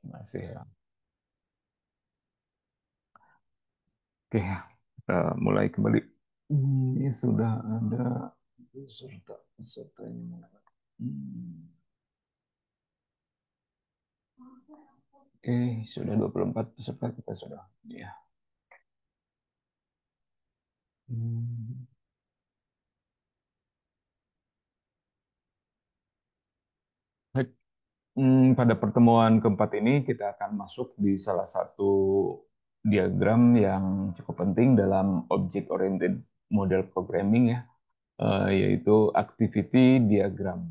Masih ya. Oke, kita mulai kembali. Ini sudah ada pesertanya mana? Oke, sudah 24 peserta kita sudah. Ya. Hmm. Baik. Pada pertemuan keempat ini kita akan masuk di salah satu diagram yang cukup penting dalam object oriented model programming ya, yaitu activity diagram.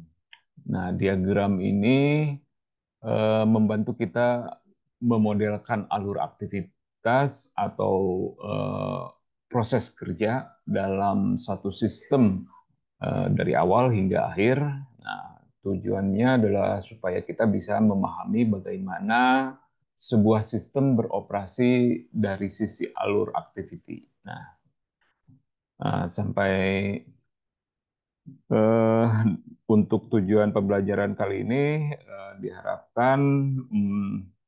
Nah, diagram ini membantu kita memodelkan alur aktivitas atau eh, proses kerja dalam satu sistem dari awal hingga akhir. Nah, tujuannya adalah supaya kita bisa memahami bagaimana sebuah sistem beroperasi dari sisi alur activity. Nah, sampai Eh, untuk tujuan pembelajaran kali ini diharapkan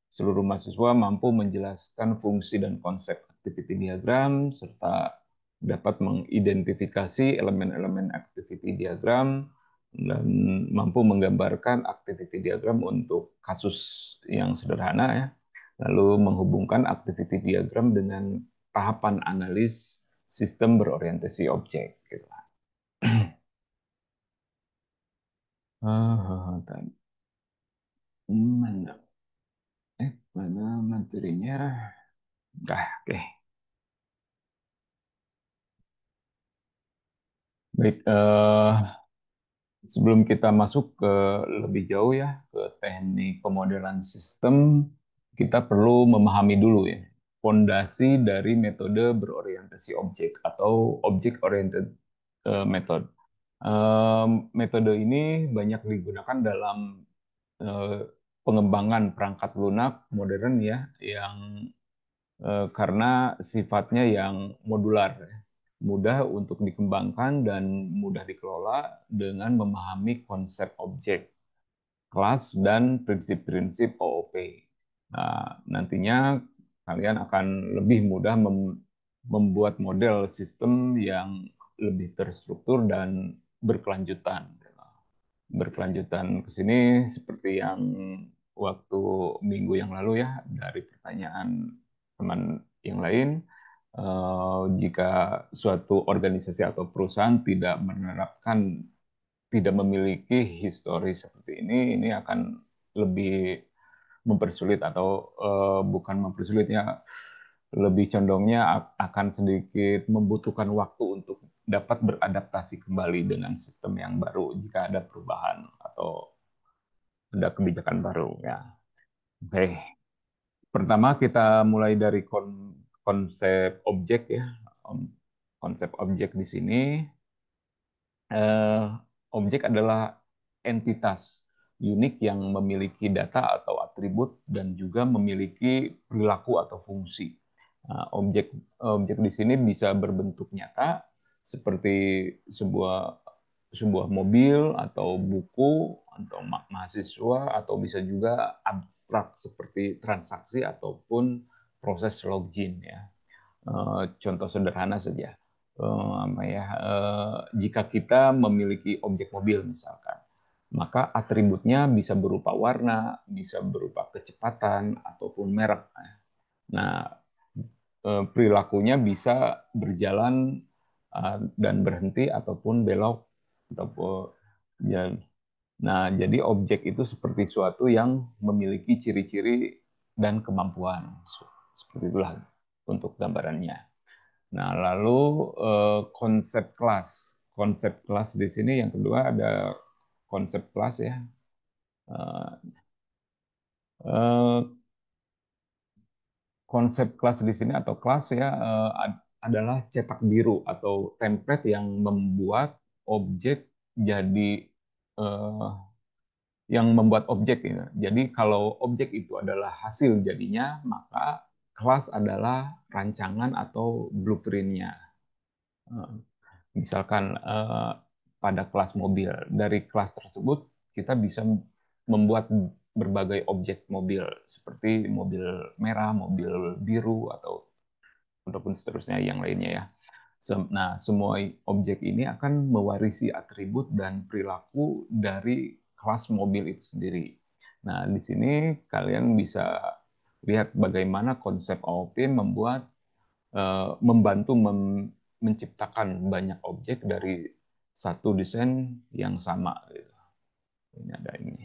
seluruh mahasiswa mampu menjelaskan fungsi dan konsep activity diagram serta dapat mengidentifikasi elemen-elemen activity diagram dan mampu menggambarkan activity diagram untuk kasus yang sederhana ya. Lalu menghubungkan activity diagram dengan tahapan analis sistem berorientasi objek gitu. Tadi mana? Mana materinya? Oke. Baik, sebelum kita masuk ke lebih jauh ya ke teknik pemodelan sistem, kita perlu memahami dulu ya fondasi dari metode berorientasi objek atau object oriented method. Metode ini banyak digunakan dalam eh, pengembangan perangkat lunak modern ya yang karena sifatnya yang modular, mudah untuk dikembangkan dan mudah dikelola dengan memahami konsep objek, kelas, dan prinsip-prinsip OOP. Nah, nantinya kalian akan lebih mudah membuat model sistem yang lebih terstruktur dan berkelanjutan. Berkelanjutan ke sini seperti yang waktu minggu yang lalu ya dari pertanyaan teman yang lain, jika suatu organisasi atau perusahaan tidak menerapkan, tidak memiliki histori seperti ini akan lebih mempersulit atau bukan mempersulitnya, lebih condongnya akan sedikit membutuhkan waktu untuk dapat beradaptasi kembali dengan sistem yang baru jika ada perubahan atau ada kebijakan baru ya. Oke, pertama kita mulai dari konsep objek ya. Konsep objek di sini, eh, objek adalah entitas unik yang memiliki data atau atribut dan juga memiliki perilaku atau fungsi. Nah, objek objek di sini bisa berbentuk nyata seperti sebuah sebuah mobil atau buku atau mahasiswa atau bisa juga abstrak seperti transaksi ataupun proses login ya. Contoh sederhana saja, apa ya, jika kita memiliki objek mobil misalkan, maka atributnya bisa berupa warna, bisa berupa kecepatan ataupun merek. Nah, perilakunya bisa berjalan dan berhenti ataupun belok ataupun ya. Nah, jadi objek itu seperti suatu yang memiliki ciri-ciri dan kemampuan. Seperti itulah untuk gambarannya. Nah, lalu konsep kelas. Konsep kelas di sini yang kedua ada konsep kelas ya. Eh, eh, Konsep kelas di sini atau kelas ya adalah cetak biru atau template yang membuat objek jadi eh, yang membuat objek ya. Jadi kalau objek itu adalah hasil jadinya, maka kelas adalah rancangan atau blueprintnya. Eh, Misalkan pada kelas mobil, dari kelas tersebut kita bisa membuat berbagai objek mobil seperti mobil merah, mobil biru atau ataupun seterusnya yang lainnya ya. Nah, semua objek ini akan mewarisi atribut dan perilaku dari kelas mobil itu sendiri. Nah, di sini kalian bisa lihat bagaimana konsep OOP membantu menciptakan banyak objek dari satu desain yang sama. Gitu. Ini ada ini.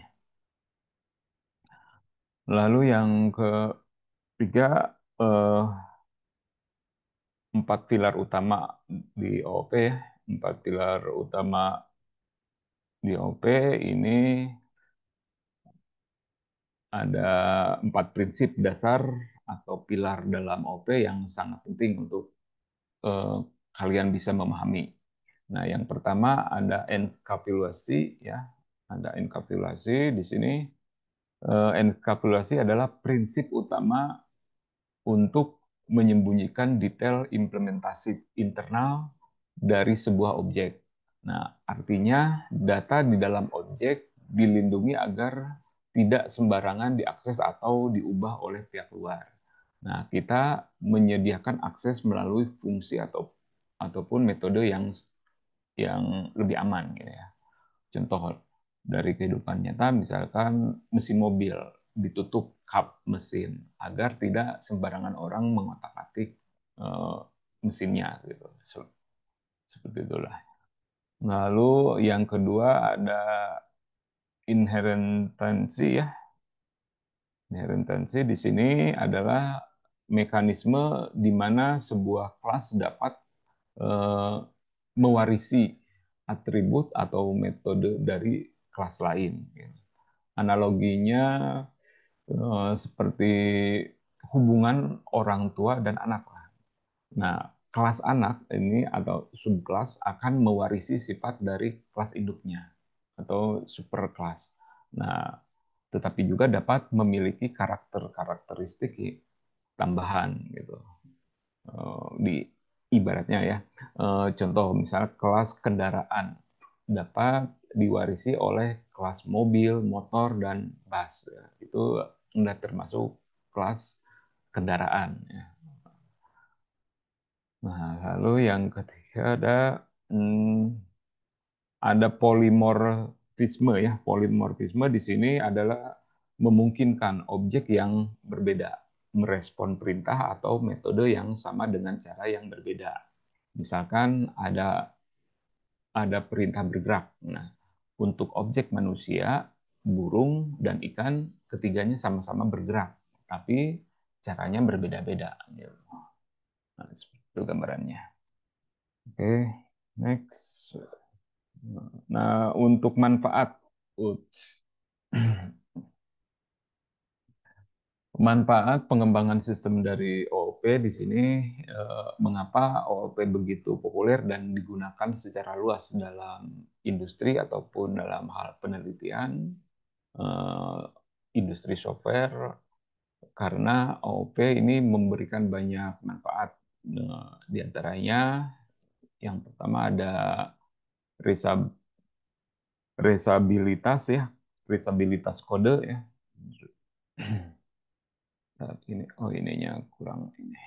Lalu yang ketiga, eh, empat pilar utama di OOP ya. Empat pilar utama di OOP ini ada empat prinsip dasar atau pilar dalam OOP yang sangat penting untuk eh, kalian bisa memahami. Nah, yang pertama ada enkapsulasi ya. Ada enkapsulasi di sini. Enkapsulasi adalah prinsip utama untuk menyembunyikan detail implementasi internal dari sebuah objek. Nah, artinya data di dalam objek dilindungi agar tidak sembarangan diakses atau diubah oleh pihak luar. Nah, kita menyediakan akses melalui fungsi ataupun metode yang lebih aman gitu ya. Contoh dari kehidupan nyata, misalkan mesin mobil ditutup kap mesin agar tidak sembarangan orang mengotak-atik eh, mesinnya gitu. Seperti itulah. Lalu yang kedua ada inherentansi ya. Inherentansi di sini adalah mekanisme di mana sebuah kelas dapat eh, mewarisi atribut atau metode dari kelas lain. Analoginya seperti hubungan orang tua dan anak. Nah, kelas anak ini atau subkelas akan mewarisi sifat dari kelas induknya atau superkelas. Nah, tetapi juga dapat memiliki karakteristik tambahan gitu. Di ibaratnya ya, contoh misalnya kelas kendaraan dapat diwarisi oleh kelas mobil, motor, dan bus. Ya. Itu sudah termasuk kelas kendaraan. Ya. Nah, lalu yang ketiga ada polimorfisme ya. Polimorfisme di sini adalah memungkinkan objek yang berbeda merespon perintah atau metode yang sama dengan cara yang berbeda. Misalkan ada perintah bergerak. Nah, untuk objek manusia, burung, dan ikan, ketiganya sama-sama bergerak, tapi caranya berbeda-beda. Nah, seperti itu gambarannya. Oke, next. Nah, untuk manfaat. Manfaat pengembangan sistem dari OOP di sini, mengapa OOP begitu populer dan digunakan secara luas dalam industri ataupun dalam hal penelitian, eh, industri software, karena OOP ini memberikan banyak manfaat. Di antaranya, yang pertama ada resab- resabilitas ya, resabilitas kode ya. Ini, oh ininya kurang ini.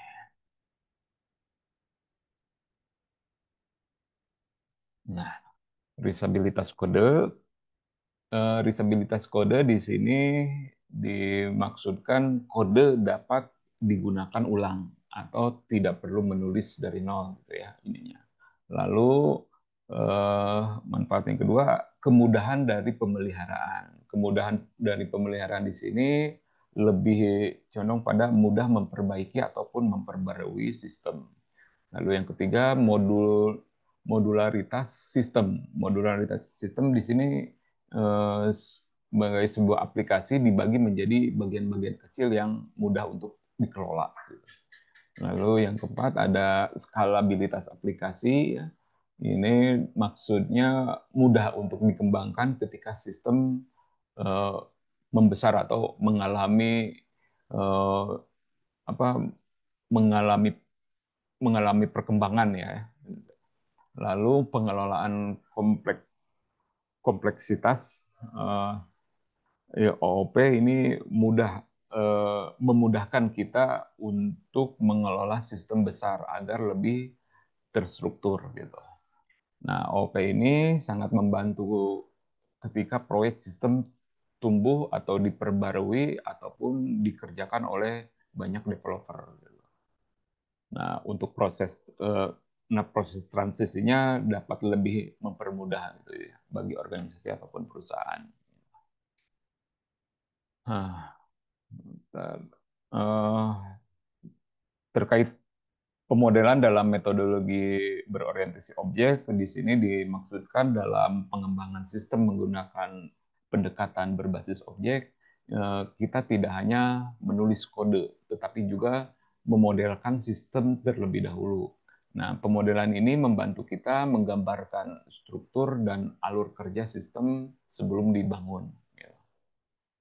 Nah, resabilitas kode, risabilitas kode di sini dimaksudkan kode dapat digunakan ulang atau tidak perlu menulis dari nol gitu ya ininya. Lalu manfaat yang kedua, kemudahan dari pemeliharaan. Kemudahan dari pemeliharaan di sini lebih condong pada mudah memperbaiki ataupun memperbarui sistem. Lalu yang ketiga, modularitas sistem. Modularitas sistem di sini sebagai sebuah aplikasi dibagi menjadi bagian-bagian kecil yang mudah untuk dikelola. Lalu yang keempat ada skalabilitas aplikasi. Ini maksudnya mudah untuk dikembangkan ketika sistem eh, membesar atau mengalami eh, apa mengalami mengalami perkembangan ya. Lalu pengelolaan kompleksitas Ya, OOP ini memudahkan kita untuk mengelola sistem besar agar lebih terstruktur gitu. Nah, OOP ini sangat membantu ketika proyek sistem tumbuh atau diperbarui ataupun dikerjakan oleh banyak developer gitu. Nah, untuk proses transisinya dapat lebih mempermudah gitu ya bagi organisasi ataupun perusahaan. Nah, eh, terkait pemodelan dalam metodologi berorientasi objek, di sini dimaksudkan dalam pengembangan sistem menggunakan pendekatan berbasis objek, kita tidak hanya menulis kode, tetapi juga memodelkan sistem terlebih dahulu. Nah, pemodelan ini membantu kita menggambarkan struktur dan alur kerja sistem sebelum dibangun.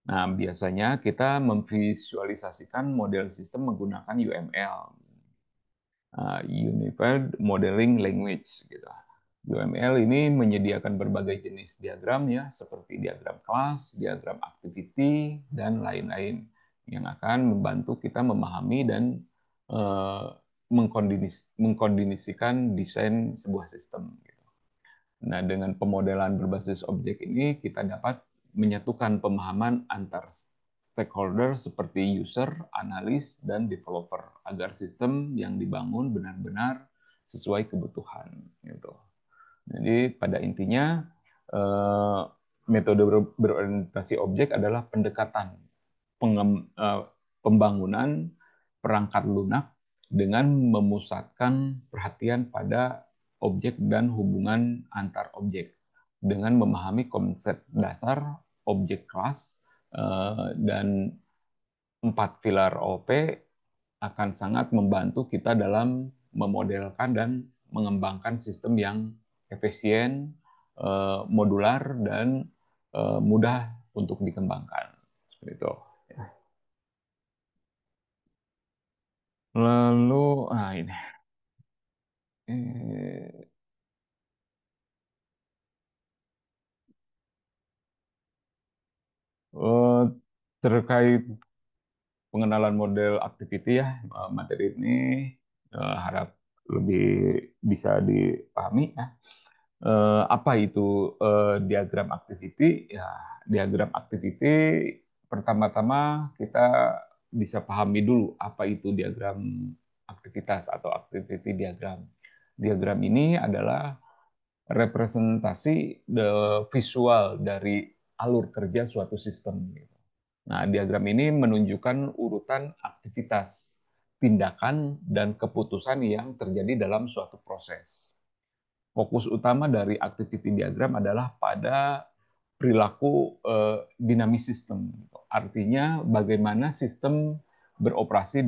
Nah, biasanya kita memvisualisasikan model sistem menggunakan UML, Unified Modeling Language gitu. UML ini menyediakan berbagai jenis diagram ya, seperti diagram kelas, diagram activity, dan lain-lain yang akan membantu kita memahami dan uh, mengkondisikan desain sebuah sistem. Gitu. Nah, dengan pemodelan berbasis objek ini kita dapat menyatukan pemahaman antar stakeholder seperti user, analis, dan developer agar sistem yang dibangun benar-benar sesuai kebutuhan. Gitu. Jadi pada intinya eh, metode berorientasi objek adalah pendekatan pembangunan perangkat lunak dengan memusatkan perhatian pada objek dan hubungan antar objek dengan memahami konsep dasar objek kelas dan empat pilar OP akan sangat membantu kita dalam memodelkan dan mengembangkan sistem yang efisien, modular, dan mudah untuk dikembangkan. Seperti itu. Lalu, ini eh, eh, terkait pengenalan model activity ya, materi ini harap lebih bisa dipahami ya. Apa itu diagram activity? Ya, diagram activity pertama-tama kita bisa pahami dulu apa itu diagram aktivitas atau activity diagram. Diagram ini adalah representasi visual dari alur kerja suatu sistem. Nah, diagram ini menunjukkan urutan aktivitas, tindakan, dan keputusan yang terjadi dalam suatu proses. Fokus utama dari activity diagram adalah pada perilaku dinamis sistem. Artinya bagaimana sistem beroperasi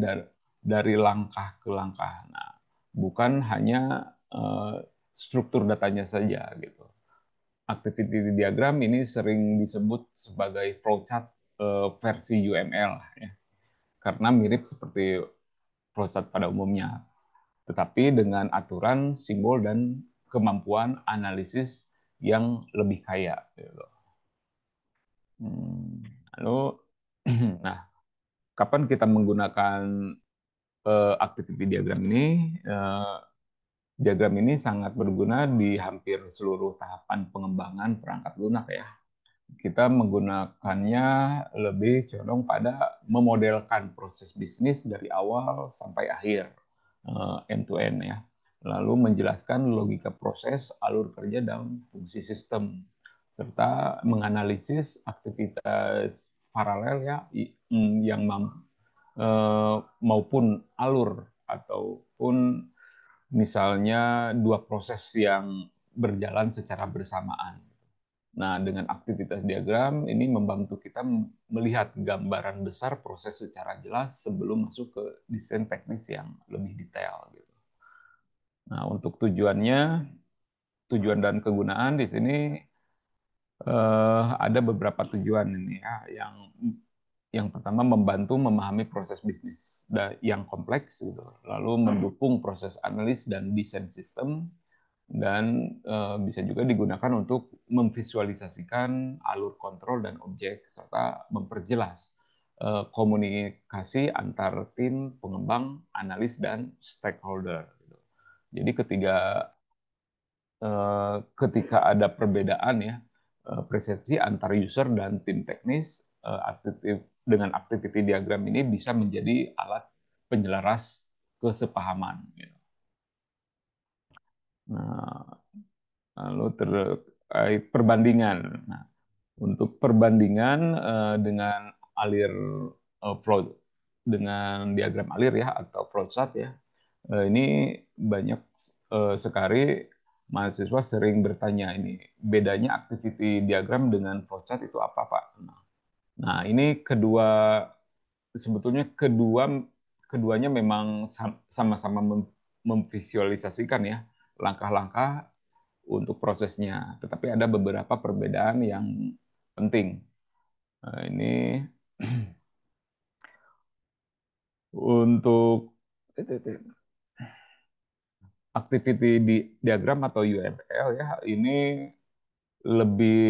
dari langkah ke langkah. Nah, bukan hanya struktur datanya saja gitu. Activity diagram ini sering disebut sebagai flowchart versi UML ya, karena mirip seperti flowchart pada umumnya, tetapi dengan aturan, simbol, dan kemampuan analisis yang lebih kaya. Gitu. Lalu, nah, kapan kita menggunakan activity diagram ini? Diagram ini sangat berguna di hampir seluruh tahapan pengembangan perangkat lunak ya. Kita menggunakannya lebih condong pada memodelkan proses bisnis dari awal sampai akhir, end to end ya. Lalu menjelaskan logika proses, alur kerja, dan fungsi sistem, serta menganalisis aktivitas paralel ya yang maupun alur ataupun misalnya dua proses yang berjalan secara bersamaan. Nah, dengan aktivitas diagram ini membantu kita melihat gambaran besar proses secara jelas sebelum masuk ke desain teknis yang lebih detail gitu. Nah, untuk tujuan dan kegunaan di sini ada beberapa tujuan ini ya. Yang pertama membantu memahami proses bisnis yang kompleks gitu. Lalu mendukung proses analis dan desain sistem. dan bisa juga digunakan untuk memvisualisasikan alur kontrol dan objek serta memperjelas komunikasi antar tim pengembang, analis dan stakeholder. Jadi ketika ada perbedaan ya persepsi antar user dan tim teknis, dengan activity diagram ini bisa menjadi alat penyelaras kesepahaman. Gitu. Nah, lalu terkait perbandingan. Nah, untuk perbandingan dengan alir flow dengan diagram alir ya atau flowchart ya, ini banyak sekali mahasiswa sering bertanya ini bedanya activity diagram dengan flowchart itu apa Pak? Nah, ini sebetulnya keduanya memang sama-sama memvisualisasikan ya langkah-langkah untuk prosesnya, tetapi ada beberapa perbedaan yang penting. Nah, ini untuk activity diagram atau UML ya, ini lebih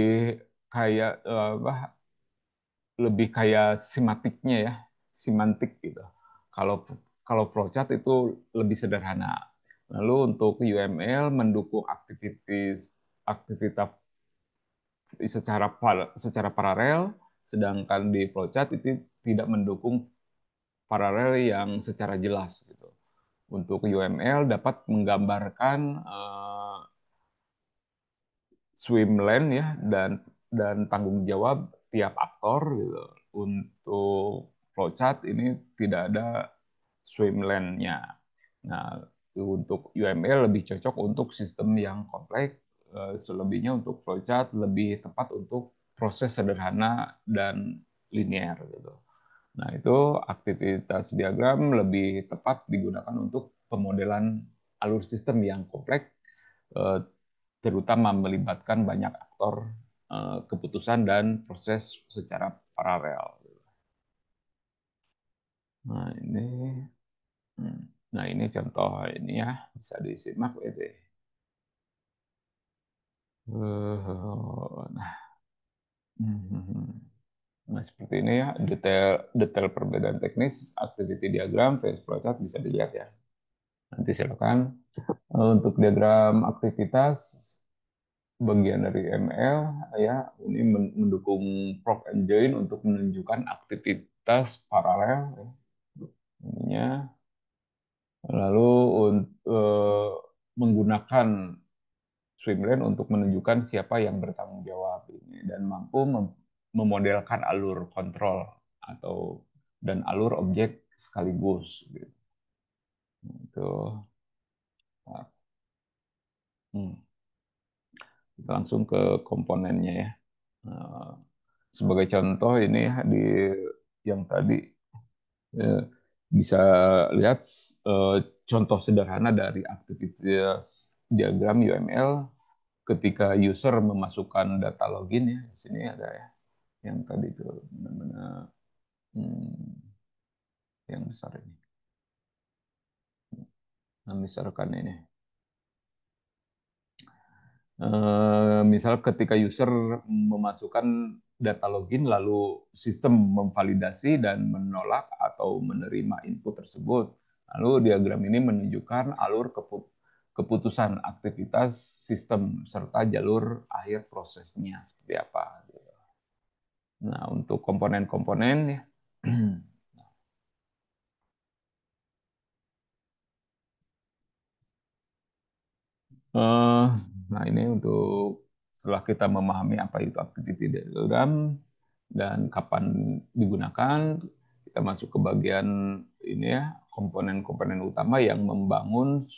kayak apa? Lebih kayak simatiknya ya, simantik gitu. Kalau kalau flowchart itu lebih sederhana. Lalu untuk UML mendukung aktivitas secara paralel, sedangkan di flowchart itu tidak mendukung paralel yang secara jelas gitu. Untuk UML dapat menggambarkan swim lane ya dan tanggung jawab tiap aktor gitu. Untuk flowchart ini tidak ada swim lane-nya. Nah, untuk UML lebih cocok untuk sistem yang kompleks, selebihnya untuk flowchart lebih tepat untuk proses sederhana dan linear gitu. Nah, itu aktivitas diagram lebih tepat digunakan untuk pemodelan alur sistem yang kompleks, eh, terutama melibatkan banyak aktor keputusan dan proses secara paralel. Nah, hmm, ini contoh ini ya, bisa disimak itu. Nah, nah, seperti ini ya, detail detail perbedaan teknis activity diagram vs flowchart bisa dilihat ya. Nanti silakan. Untuk diagram aktivitas bagian dari ML ya, ini mendukung proc engine untuk menunjukkan aktivitas paralel ya. Ininya lalu menggunakan swimlane untuk menunjukkan siapa yang bertanggung jawab ini dan mampu memodelkan alur kontrol atau dan alur objek sekaligus gitu. Itu nah, kita langsung ke komponennya ya. Nah, sebagai contoh ini ya, di yang tadi eh, bisa lihat eh, contoh sederhana dari aktivitas diagram UML ketika user memasukkan data login ya. Di sini ada ya yang tadi itu benar-benar yang besar ini. Nah, misalkan ini. Misal ketika user memasukkan data login lalu sistem memvalidasi dan menolak atau menerima input tersebut. Lalu diagram ini menunjukkan alur keputusan aktivitas sistem serta jalur akhir prosesnya seperti apa. Nah, untuk komponen-komponen ya. Eh, nah, ini untuk setelah kita memahami apa itu activity diagram dan kapan digunakan, kita masuk ke bagian ini ya, komponen-komponen utama yang membangun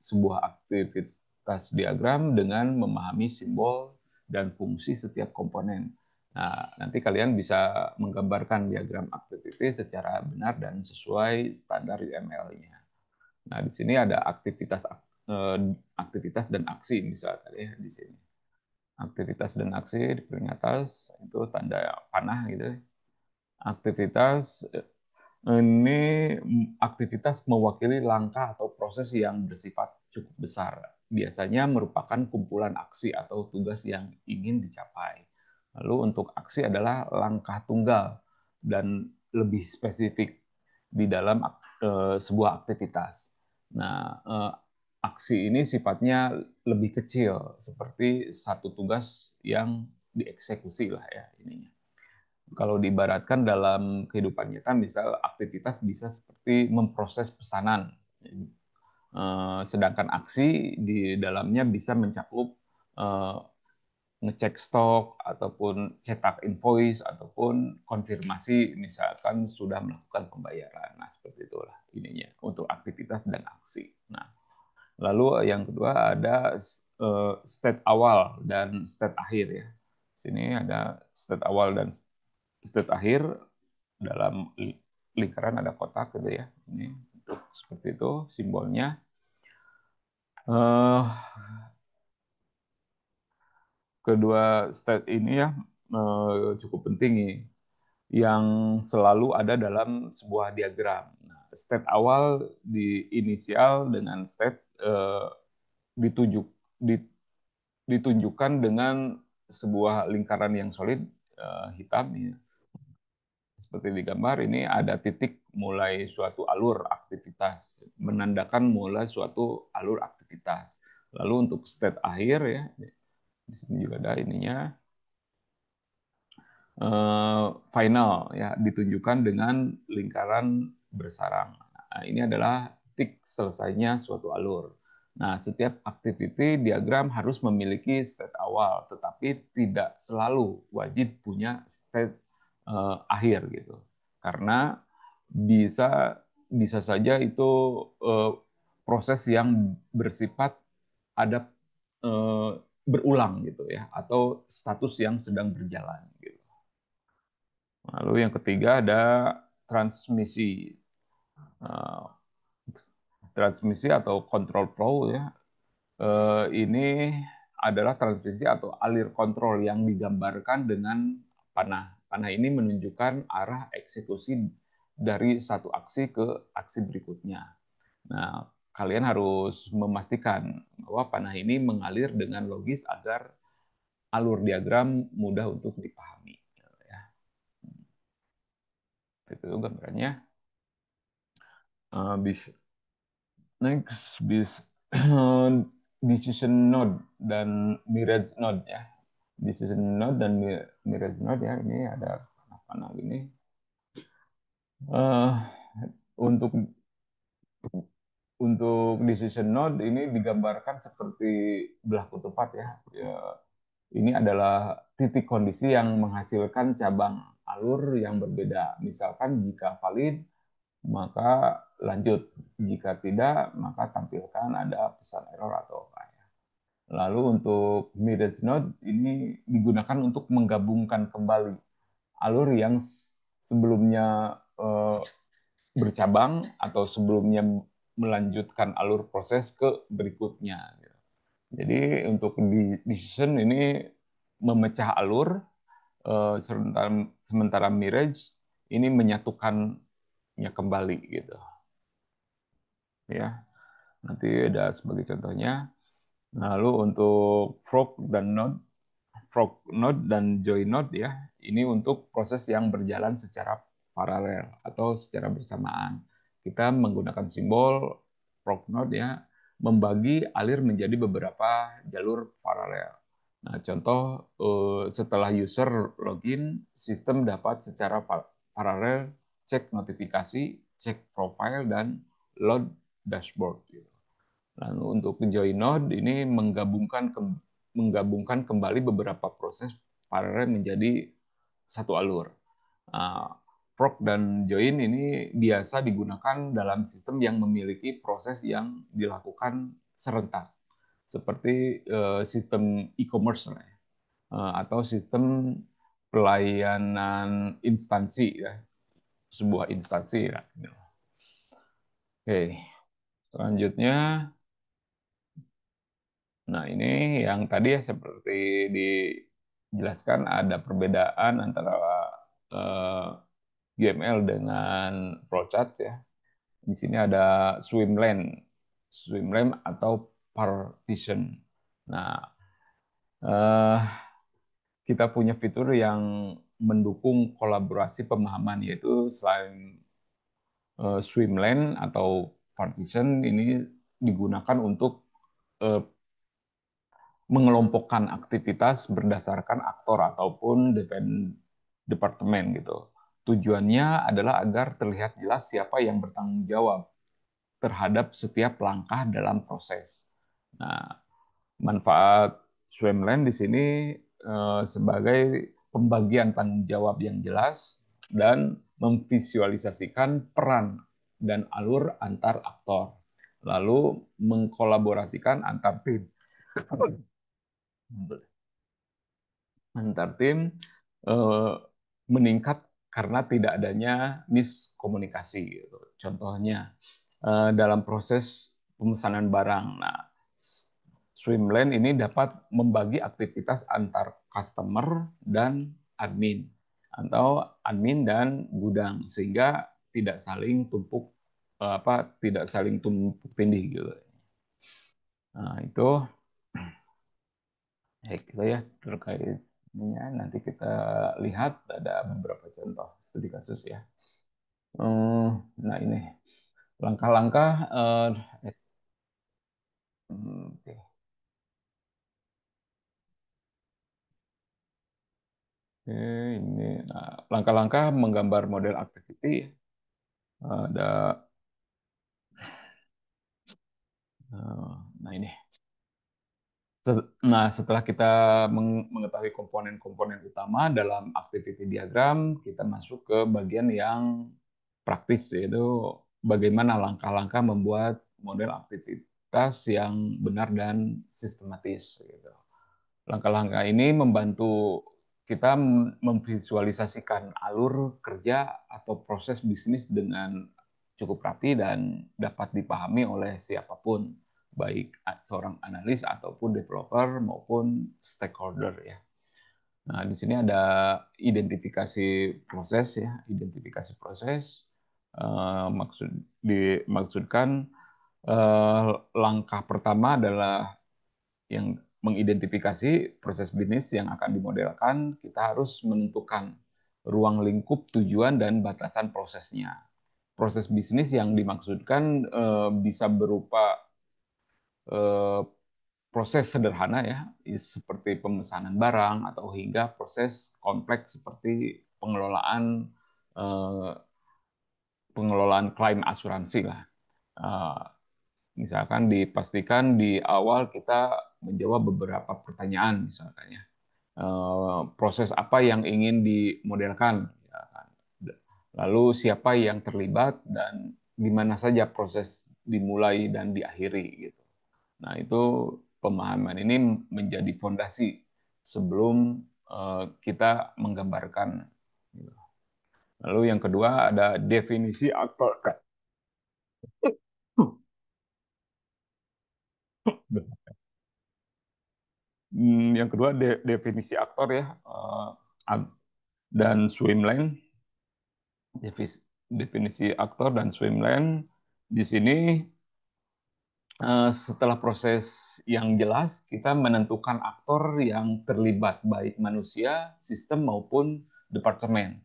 sebuah aktivitas diagram dengan memahami simbol dan fungsi setiap komponen. Nah, nanti kalian bisa menggambarkan diagram activity secara benar dan sesuai standar UML-nya. Nah, di sini ada eh, aktivitas dan aksi misalnya ya di sini. Aktivitas dan aksi di paling atas itu tanda panah gitu. Aktivitas ini aktivitas mewakili langkah atau proses yang bersifat cukup besar. biasanya merupakan kumpulan aksi atau tugas yang ingin dicapai. Lalu untuk aksi adalah langkah tunggal dan lebih spesifik di dalam sebuah aktivitas. Nah, aksi ini sifatnya lebih kecil, seperti satu tugas yang dieksekusi lah ya ininya. Kalau diibaratkan dalam kehidupan nyata, misal aktivitas bisa seperti memproses pesanan, sedangkan aksi di dalamnya bisa mencakup eh, ngecek stok ataupun cetak invoice ataupun konfirmasi misalkan sudah melakukan pembayaran. Nah, seperti itulah ininya untuk aktivitas dan aksi. Nah, lalu yang kedua ada state awal dan state akhir ya. Sini ada state awal dan state akhir, dalam lingkaran ada kotak gitu ya. Ini untuk seperti itu simbolnya. Eh, Kedua state ini ya cukup penting nih, yang selalu ada dalam sebuah diagram. Nah, state awal di inisial dengan state ditunjuk ditunjukkan dengan sebuah lingkaran yang solid hitam ya. Seperti di gambar ini ada titik mulai suatu alur aktivitas, menandakan mulai suatu alur aktivitas. Lalu untuk state akhir ya, di sini juga ada ininya final ya, ditunjukkan dengan lingkaran bersarang. Nah, ini adalah titik selesainya suatu alur. Nah, setiap activity diagram harus memiliki state awal, tetapi tidak selalu wajib punya state akhir gitu. Karena bisa bisa saja itu proses yang bersifat ada berulang gitu ya, atau status yang sedang berjalan gitu. Lalu yang ketiga ada transmisi. Eh, Transmisi atau control flow ya. Ini adalah transmisi atau alir kontrol yang digambarkan dengan panah. Panah ini menunjukkan arah eksekusi dari satu aksi ke aksi berikutnya. Nah, kalian harus memastikan bahwa panah ini mengalir dengan logis agar alur diagram mudah untuk dipahami. Ya, itu gambarannya. Bis Next, decision node dan mirage node ya. Decision node dan mirage node ya, ini ada apa lagi nih? Uh, untuk decision node ini digambarkan seperti belah ketupat ya. Ya, ini adalah titik kondisi yang menghasilkan cabang alur yang berbeda. Misalkan jika valid, maka lanjut. Jika tidak, maka tampilkan ada pesan error atau apa ya. Lalu untuk mirage node ini digunakan untuk menggabungkan kembali alur yang sebelumnya bercabang atau sebelumnya melanjutkan alur proses ke berikutnya. Jadi untuk decision ini memecah alur, sementara mirage ini menyatukannya kembali gitu ya. Nanti ada sebagai contohnya. Lalu untuk frog node dan join node ya, ini untuk proses yang berjalan secara paralel atau secara bersamaan. Kita menggunakan simbol frog node ya, membagi alir menjadi beberapa jalur paralel. Nah, contoh setelah user login, sistem dapat secara paralel cek notifikasi, cek profile, dan load dashboard. Lalu untuk join node ini menggabungkan kembali beberapa proses paralel menjadi satu alur. Nah, fork dan join ini biasa digunakan dalam sistem yang memiliki proses yang dilakukan serentak, seperti sistem e-commerce atau sistem pelayanan instansi ya, sebuah instansi ya. Oke, selanjutnya. Nah, ini yang tadi ya seperti dijelaskan ada perbedaan antara eh, GML dengan flowchart ya. Di sini ada swim lane atau partition. Nah, eh, kita punya fitur yang mendukung kolaborasi pemahaman, yaitu selain swimlane atau partition ini digunakan untuk eh, mengelompokkan aktivitas berdasarkan aktor ataupun departemen gitu. Tujuannya adalah agar terlihat jelas siapa yang bertanggung jawab terhadap setiap langkah dalam proses. Nah, manfaat swimlane di sini sebagai pembagian tanggung jawab yang jelas dan memvisualisasikan peran dan alur antar aktor, lalu mengkolaborasikan antar tim eh, meningkat karena tidak adanya miskomunikasi gitu. Contohnya dalam proses pemesanan barang. Nah, Swimlane ini dapat membagi aktivitas antar customer dan admin atau admin dan gudang sehingga tidak saling tumpuk tindih gitu. Nah, itu ya gitu ya terkait ininya. Nanti kita lihat ada beberapa contoh studi kasus ya. Nah, ini langkah-langkah oke. Oke, ini nah, langkah-langkah menggambar model activity. Ada nah ini. Nah, setelah kita mengetahui komponen-komponen utama dalam activity diagram, kita masuk ke bagian yang praktis, yaitu bagaimana langkah-langkah membuat model aktivitas yang benar dan sistematis. Gitu. Langkah-langkah ini membantu kita memvisualisasikan alur kerja atau proses bisnis dengan cukup rapi dan dapat dipahami oleh siapapun, baik seorang analis ataupun developer maupun stakeholder ya. Nah, di sini ada identifikasi proses ya, identifikasi proses dimaksudkan langkah pertama adalah yang mengidentifikasi proses bisnis yang akan dimodelkan. Kita harus menentukan ruang lingkup tujuan dan batasan prosesnya. Proses bisnis yang dimaksudkan bisa berupa eh, proses sederhana ya, seperti pemesanan barang atau hingga proses kompleks seperti eh, pengelolaan klaim asuransi lah. Eh, Misalkan dipastikan di awal kita menjawab beberapa pertanyaan, misalkan ya. Proses apa yang ingin dimodelkan, ya kan. Lalu siapa yang terlibat dan di mana saja proses dimulai dan diakhiri gitu. Nah, itu pemahaman ini menjadi fondasi sebelum kita menggambarkan. Lalu yang kedua ada definisi aktor. Yang kedua definisi aktor ya, dan swimlane. Definisi aktor dan swimlane di sini setelah proses yang jelas kita menentukan aktor yang terlibat baik manusia, sistem maupun departemen.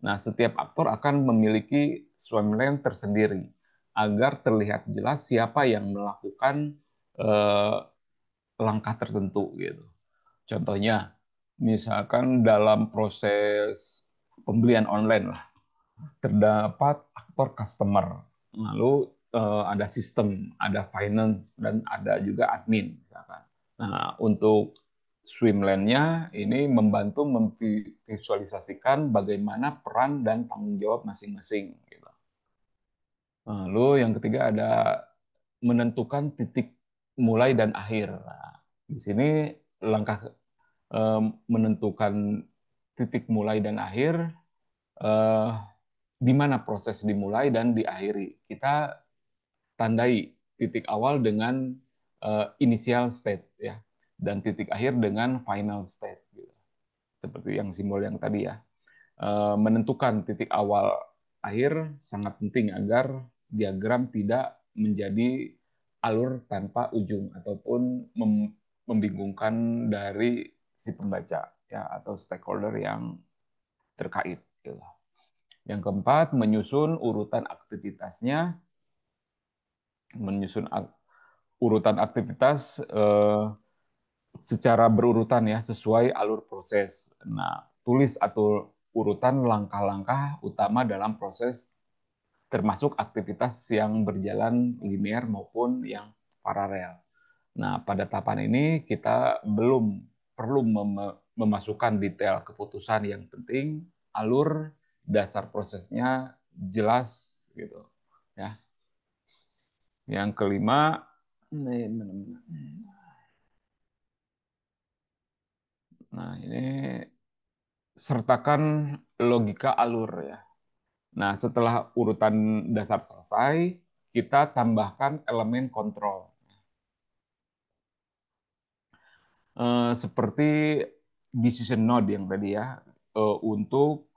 Nah, setiap aktor akan memiliki swimlane tersendiri agar terlihat jelas siapa yang melakukan eh, langkah tertentu gitu. Contohnya, misalkan dalam proses pembelian online lah, terdapat aktor customer, lalu ada sistem, ada finance, dan ada juga admin, misalkan. Nah, untuk swimlane-nya ini membantu memvisualisasikan bagaimana peran dan tanggung jawab masing-masing. Gitu. Lalu yang ketiga ada menentukan titik mulai dan akhir. Nah, di sini langkah menentukan titik mulai dan akhir, eh, di mana proses dimulai dan diakhiri. Kita tandai titik awal dengan initial state ya, dan titik akhir dengan final state. Gitu. Seperti yang simbol yang tadi ya. Menentukan titik awal akhir sangat penting agar diagram tidak menjadi alur tanpa ujung ataupun membingungkan dari si pembaca ya atau stakeholder yang terkait gitu. Yang keempat, menyusun urutan aktivitasnya, menyusun urutan aktivitas secara berurutan ya sesuai alur proses. Nah, tulis atau urutan langkah-langkah utama dalam proses termasuk aktivitas yang berjalan linear maupun yang paralel. Nah, pada tahapan ini kita belum perlu memasukkan detail keputusan yang penting, alur dasar prosesnya jelas gitu. Ya. Yang kelima, nah ini sertakan logika alur ya. Nah, setelah urutan dasar selesai, kita tambahkan elemen kontrol. Seperti decision node yang tadi ya, untuk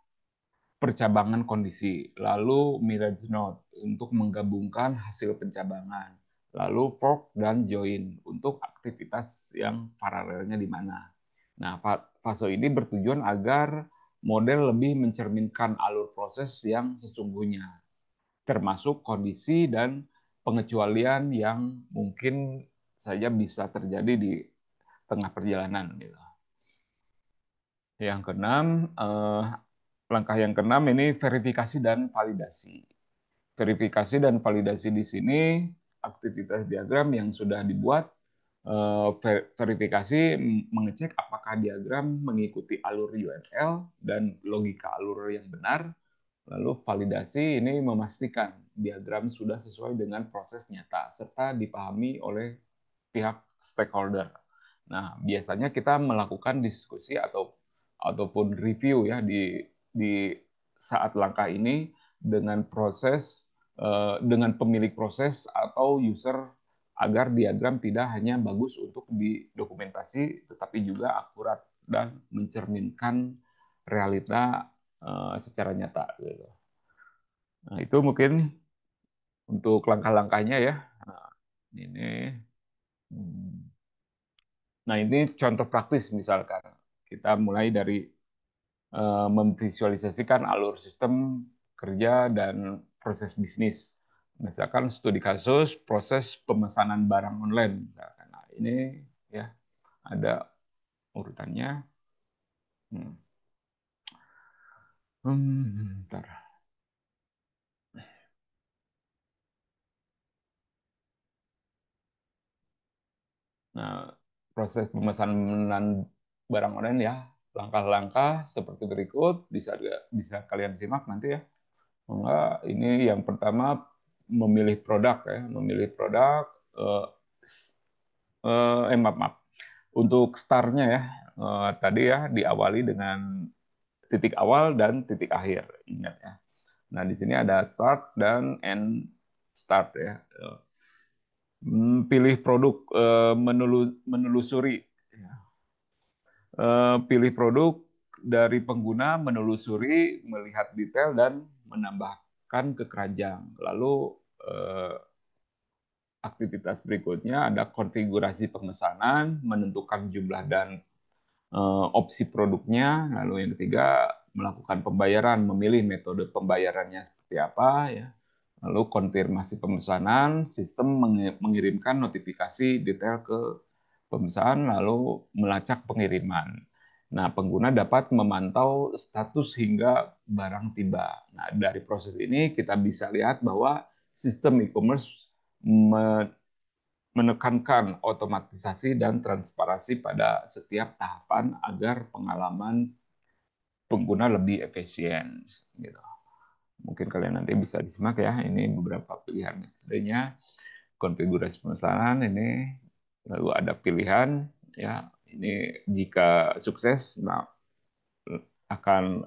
percabangan kondisi, lalu mirage node untuk menggabungkan hasil pencabangan, lalu fork dan join untuk aktivitas yang paralelnya di mana. Nah, fase ini bertujuan agar model lebih mencerminkan alur proses yang sesungguhnya, termasuk kondisi dan pengecualian yang mungkin saja bisa terjadi di tengah perjalanan. Gitu. Yang keenam, langkah yang keenam ini verifikasi dan validasi. Verifikasi dan validasi di sini aktivitas diagram yang sudah dibuat, verifikasi mengecek apakah diagram mengikuti alur UML dan logika alur yang benar. Lalu validasi ini memastikan diagram sudah sesuai dengan proses nyata serta dipahami oleh pihak stakeholder. Nah, biasanya kita melakukan diskusi ataupun review ya di saat langkah ini dengan dengan pemilik proses atau user agar diagram tidak hanya bagus untuk didokumentasi tetapi juga akurat dan mencerminkan realita secara nyata gitu. Nah, itu mungkin untuk langkah-langkahnya ya. Nah, ini hmm. Nah, ini contoh praktis misalkan. Kita mulai dari memvisualisasikan alur sistem kerja dan proses bisnis. Misalkan studi kasus, proses pemesanan barang online. Misalkan. Nah, ini ya ada urutannya. Hmm. Bentar. Nah, proses pemesanan barang online ya, langkah-langkah seperti berikut bisa kalian simak nanti ya. Enggak, ini yang pertama memilih produk ya, memilih produk eh, maaf, maaf. Untuk startnya ya, tadi ya diawali dengan titik awal dan titik akhir, ingat ya. Nah, di sini ada start dan end start ya. Pilih produk, menelusuri. Pilih produk dari pengguna, menelusuri, melihat detail dan menambahkan ke keranjang. Lalu eh, aktivitas berikutnya ada konfigurasi pemesanan, menentukan jumlah dan opsi produknya. Lalu yang ketiga, melakukan pembayaran, memilih metode pembayarannya seperti apa ya. Lalu konfirmasi pemesanan, sistem mengirimkan notifikasi detail ke pemesan, lalu melacak pengiriman. Nah, pengguna dapat memantau status hingga barang tiba. Nah, dari proses ini kita bisa lihat bahwa sistem e-commerce menekankan otomatisasi dan transparansi pada setiap tahapan agar pengalaman pengguna lebih efisien. Gitu. Mungkin kalian nanti bisa disimak ya. Ini beberapa pilihan metodenya, konfigurasi pemesanan ini, lalu ada pilihan ya. Ini jika sukses, nah akan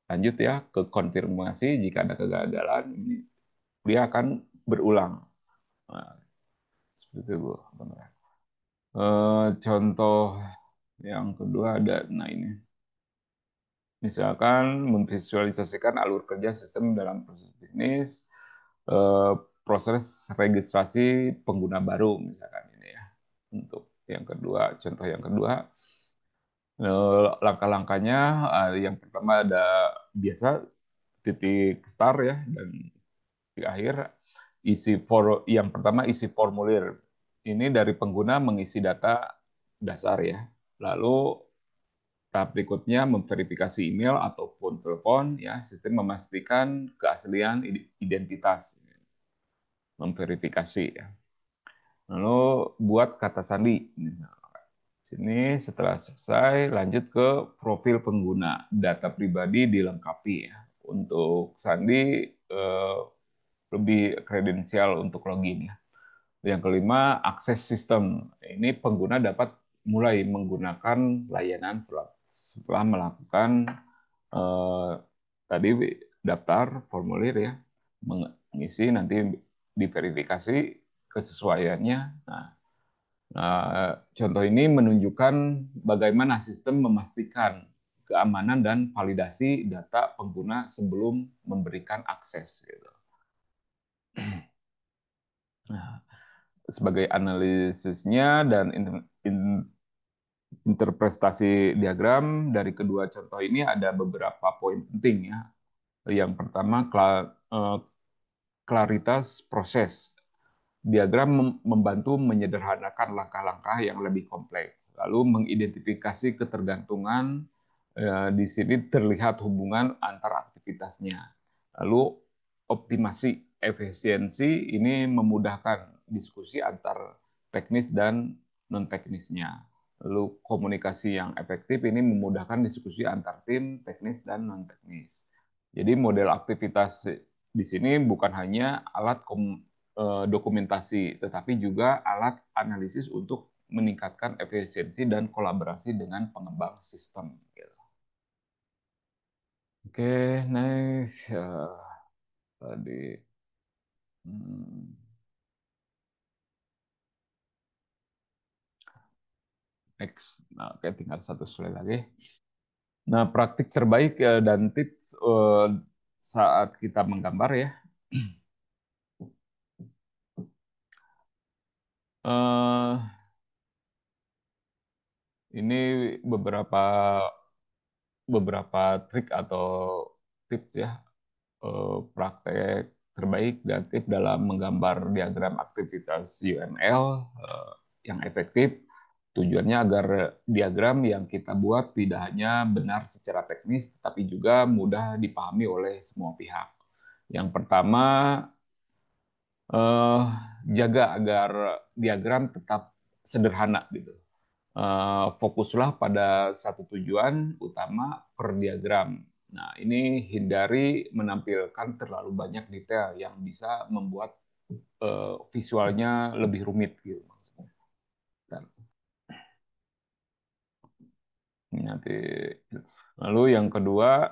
lanjut ya ke konfirmasi. Jika ada kegagalan, ini dia akan berulang. Nah, seperti itu, teman-teman. Contoh yang kedua ada, nah ini, misalkan memvisualisasikan alur kerja sistem dalam proses bisnis, eh, proses registrasi pengguna baru misalkan ini ya. Untuk yang kedua, contoh yang kedua, langkah-langkahnya yang pertama ada biasa titik start ya, dan di akhir yang pertama isi formulir. Ini dari pengguna mengisi data dasar ya. Lalu tahap berikutnya memverifikasi email ataupun telepon ya, sistem memastikan keaslian identitas, memverifikasi ya. Lalu buat kata sandi. Sini setelah selesai lanjut ke profil pengguna, data pribadi dilengkapi ya. Untuk sandi lebih kredensial untuk login ya. Yang kelima, akses sistem. Ini pengguna dapat mulai menggunakan layanan setelah melakukan eh, tadi daftar formulir ya, mengisi nanti diverifikasi kesesuaiannya. Contoh ini menunjukkan bagaimana sistem memastikan keamanan dan validasi data pengguna sebelum memberikan akses. Gitu. Nah, sebagai analisisnya dan interpretasi diagram dari kedua contoh ini ada beberapa poin penting ya. Yang pertama, klaritas proses. Diagram membantu menyederhanakan langkah-langkah yang lebih kompleks. Lalu mengidentifikasi ketergantungan, di sini terlihat hubungan antar aktivitasnya. Lalu optimasi efisiensi ini memudahkan diskusi antar teknis dan non-teknisnya. Lalu komunikasi yang efektif ini memudahkan diskusi antar tim teknis dan non-teknis. Jadi model aktivitas di sini bukan hanya alat dokumentasi, tetapi juga alat analisis untuk meningkatkan efisiensi dan kolaborasi dengan pengembang sistem. Gitu. Oke, next. Tadi. hmm, Next. Nah, oke, tinggal satu slide lagi. Nah, praktik terbaik dan tips saat kita menggambar ya. Eh, ini beberapa beberapa trik atau tips ya, praktek terbaik dan tips dalam menggambar diagram aktivitas UML yang efektif. Tujuannya agar diagram yang kita buat tidak hanya benar secara teknis, tapi juga mudah dipahami oleh semua pihak. Yang pertama, eh, jaga agar diagram tetap sederhana gitu. Fokuslah pada satu tujuan utama per diagram. Nah, ini hindari menampilkan terlalu banyak detail yang bisa membuat visualnya lebih rumit gitu. Dan nanti lalu yang kedua,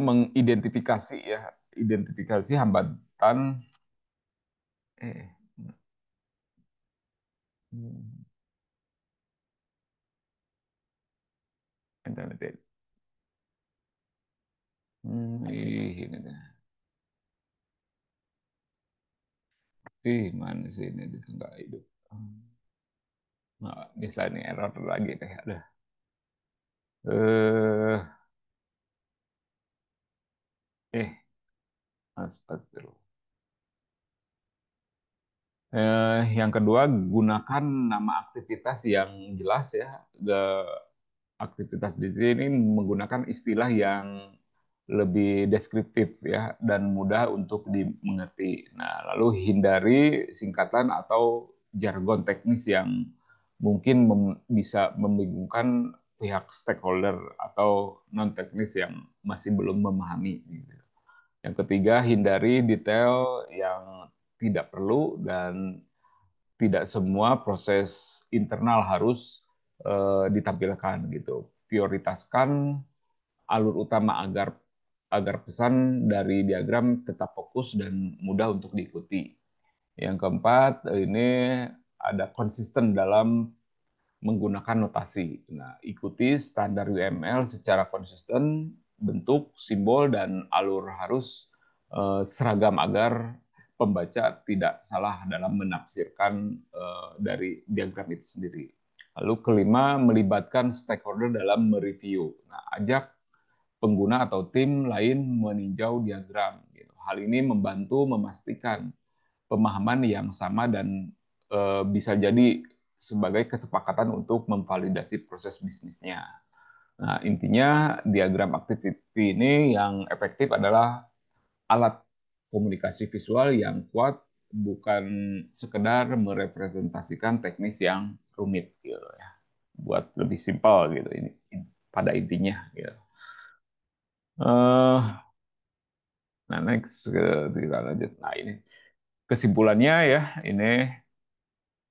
mengidentifikasi ya, identifikasi hambatan eh hmm, internet. Ini deh. Mana sih ini nggak hidup. Nah, bisa nih error lagi deh. Aduh. Eh, Astagfirullah. Yang kedua, gunakan nama aktivitas yang jelas ya. Aktivitas di sini menggunakan istilah yang lebih deskriptif ya dan mudah untuk dimengerti. Nah, lalu hindari singkatan atau jargon teknis yang mungkin bisa membingungkan pihak stakeholder atau non teknis yang masih belum memahami. Gitu. Yang ketiga, hindari detail yang tidak perlu dan tidak semua proses internal harus ditampilkan gitu. Prioritaskan alur utama agar agar pesan dari diagram tetap fokus dan mudah untuk diikuti. Yang keempat, ini ada konsisten dalam menggunakan notasi. Nah, ikuti standar UML secara konsisten, bentuk, simbol, dan alur harus seragam agar pembaca tidak salah dalam menafsirkan dari diagram itu sendiri. Lalu kelima, melibatkan stakeholder dalam mereview. Nah, ajak pengguna atau tim lain meninjau diagram. Gitu. Hal ini membantu memastikan pemahaman yang sama dan bisa jadi sebagai kesepakatan untuk memvalidasi proses bisnisnya. Nah, intinya diagram activity ini yang efektif adalah alat komunikasi visual yang kuat, bukan sekedar merepresentasikan teknis yang rumit gitu ya. Buat lebih simpel gitu ini pada intinya gitu. Uh, nah, next kita lanjut. Nah, ini kesimpulannya ya, ini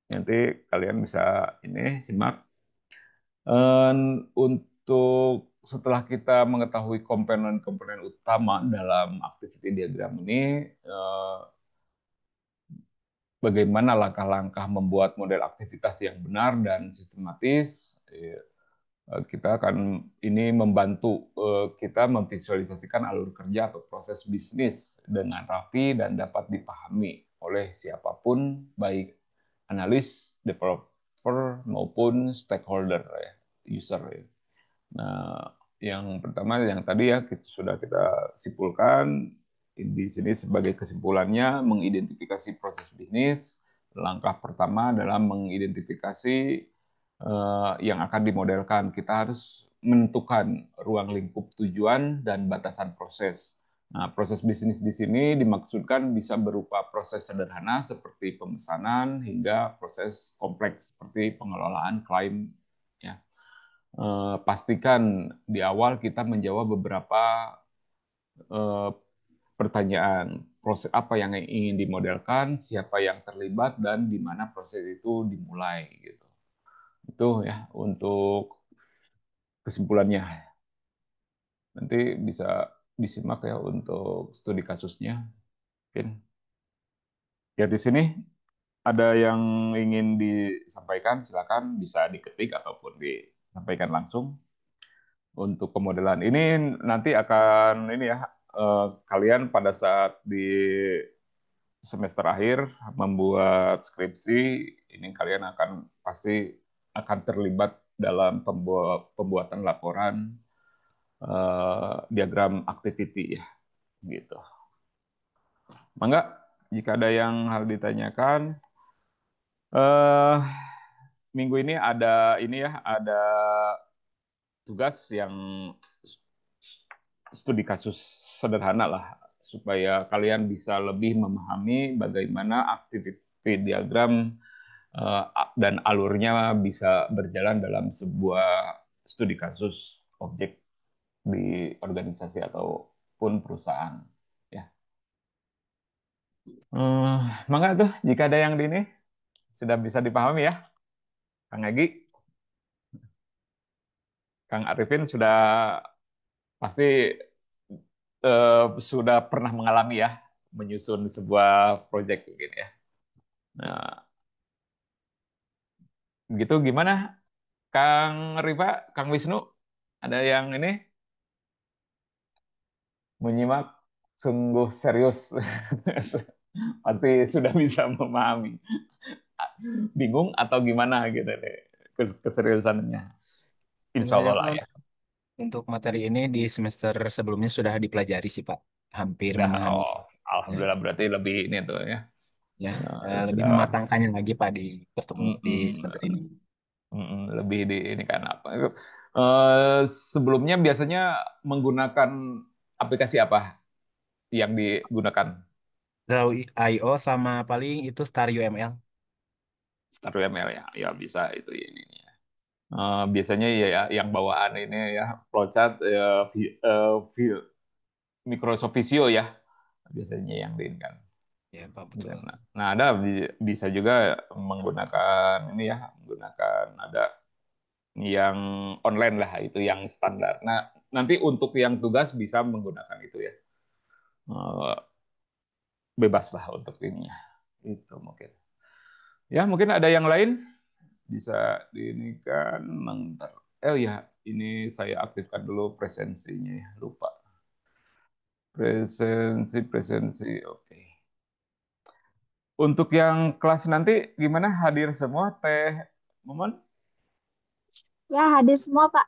nanti kalian bisa ini simak. Untuk setelah kita mengetahui komponen-komponen utama dalam activity diagram ini, bagaimana langkah-langkah membuat model aktivitas yang benar dan sistematis, kita akan ini membantu kita memvisualisasikan alur kerja atau proses bisnis dengan rapi dan dapat dipahami oleh siapapun, baik analis, developer maupun stakeholder ya, user ya. Nah, yang pertama yang tadi ya sudah kita simpulkan di sini sebagai kesimpulannya mengidentifikasi proses bisnis. Langkah pertama adalah mengidentifikasi yang akan dimodelkan. Kita harus menentukan ruang lingkup tujuan dan batasan proses. Nah, proses bisnis di sini dimaksudkan bisa berupa proses sederhana seperti pemesanan hingga proses kompleks seperti pengelolaan klaim ya. Pastikan di awal kita menjawab beberapa eh, pertanyaan. Proses apa yang ingin dimodelkan, siapa yang terlibat, dan di mana proses itu dimulai gitu. Itu ya untuk kesimpulannya. Nanti bisa disimak ya untuk studi kasusnya. Mungkin ya di sini ada yang ingin disampaikan, silakan bisa diketik ataupun disampaikan langsung. Untuk pemodelan ini nanti akan ini ya kalian pada saat di semester akhir membuat skripsi ini kalian akan pasti akan terlibat dalam pembuatan laporan diagram activity ya gitu. Mangga jika ada yang hal ditanyakan eh minggu ini ada ini ya ada tugas yang studi kasus sederhana lah supaya kalian bisa lebih memahami bagaimana aktiviti diagram dan alurnya bisa berjalan dalam sebuah studi kasus objek di organisasi ataupun perusahaan. Ya, mangga tuh jika ada yang di ini sudah bisa dipahami ya, Kang Egi, Kang Arifin sudah pasti sudah pernah mengalami ya menyusun sebuah proyek mungkin ya. Nah, gitu gimana Kang Riva, Kang Wisnu? Ada yang ini menyimak sungguh serius. Pasti sudah bisa memahami. Bingung atau gimana gitu deh keseriusannya. Insya Allah Sebenarnya lah Pak, ya. untuk materi ini di semester sebelumnya sudah dipelajari sih Pak. Hampir Sudah, memahami. oh, Ya, alhamdulillah berarti lebih ini tuh ya. ya, lebih Sudah mematangkannya lagi Pak di di mm-mm, semester ini. lebih di ini kan apa. Eh, Sebelumnya biasanya menggunakan aplikasi apa yang digunakan? Draw IO sama paling itu Star UML. Star UML ya, ya bisa itu ini. Biasanya ya yang bawaan ini ya flowchart ya, Microsoft Visio ya biasanya yang di ini kan. Ya Pak, betul. Nah ada bisa juga menggunakan ini ya menggunakan ada yang online lah itu yang standar. Nah nanti untuk yang tugas bisa menggunakan itu ya. Eh, Bebas lah untuk ininya. Itu mungkin. Ya mungkin ada yang lain. Bisa ini kan bentar. Oh ya, ini saya aktifkan dulu presensinya ya, lupa. Presensi, presensi, oke. Untuk yang kelas nanti gimana? Hadir semua, Teh Momon? Ya, hadir semua, Pak.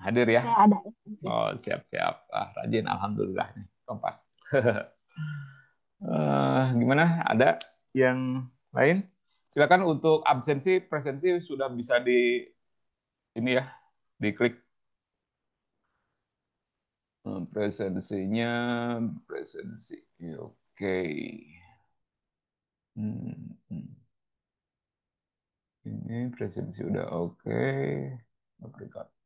Hadir Saya ya? ada. Ya. Oh, siap-siap. Ah, rajin, alhamdulillah nih, kompak. Gimana? Ada yang lain? Silakan untuk absensi, presensi sudah bisa di ini ya, diklik. Presensinya, presensi. Ya, oke. Hmm, hmm. Ini presensi udah oke. Aplikator.